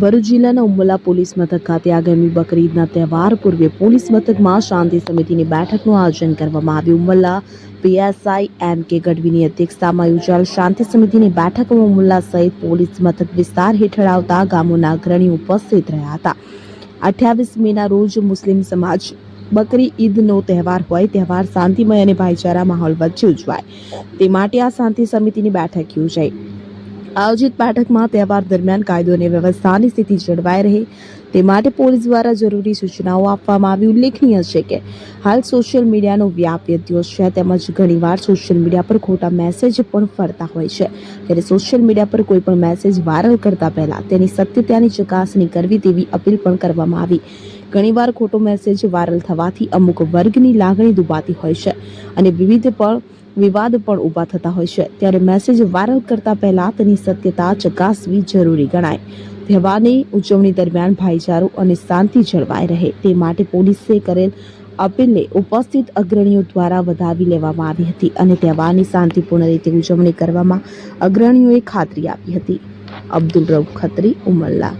ભરૂચ જિલ્લાના ઉમરલા પોલીસ મથક ખાતે આગામી બકરીદના તહેવાર પૂર્વે પોલીસ મથકમાં શાંતિ સમિતિની બેઠકનું આયોજન કરવામાં આવ્યું. ઉમરલા પીએસઆઈ એમ કે ગઢવીની અધ્યક્ષતામાં યોજાયેલ શાંતિ સમિતિની બેઠકમાં ઉમરલા સહિત પોલીસ મથક વિસ્તાર હેઠળ આવતા ગામોના અગ્રણીઓ ઉપસ્થિત રહ્યા હતા. 28 મેના રોજ મુસ્લિમ સમાજ બકરી ઈદનો તહેવાર હોય, તહેવાર શાંતિમય અને ભાઈચારા માહોલ વચ્ચે ઉજવાય તે માટે આ શાંતિ સમિતિની બેઠક યોજાઈ. આયોજિત બેઠકમાં તહેવાર દરમિયાન કાયદો અને વ્યવસ્થાની સ્થિતિ જળવાઈ રહે તે માટે પોલીસ દ્વારા જરૂરી સૂચનાઓ આપવામાં આવી. ઉલ્લેખનીય છે કે હાલ સોશિયલ મીડિયાનો વ્યાપ વધ્યો છે, તેમજ ઘણીવાર સોશિયલ મીડિયા પર ખોટા મેસેજ પણ ફરતા હોય છે. ત્યારે સોશિયલ મીડિયા પર કોઈ પણ મેસેજ વાયરલ કરતા પહેલા તેની સત્યતાની ચકાસણી કરવી તેવી અપીલ પણ કરવામાં આવી. ઘણીવાર ખોટો મેસેજ વાયરલ થવાથી અમુક વર્ગની લાગણી દુભાતી હોય છે અને વિવાદ પણ ઊભા થતા હોય છે. ત્યારે મેસેજ વાયરલ કરતા પહેલા તેની સત્યતા ચકાસવી જરૂરી ગણાય. તહેવારની ઉજવણી દરમિયાન ભાઈચારો અને શાંતિ જળવાઈ રહે તે માટે પોલીસે કરેલ અપીલને ઉપસ્થિત અગ્રણીઓ દ્વારા વધાવી લેવામાં આવી હતી અને તહેવારની શાંતિપૂર્ણ રીતે ઉજવણી કરવામાં અગ્રણીઓએ ખાતરી આપી હતી. અબ્દુલ રઉફ ખત્રી, ઉમરલા.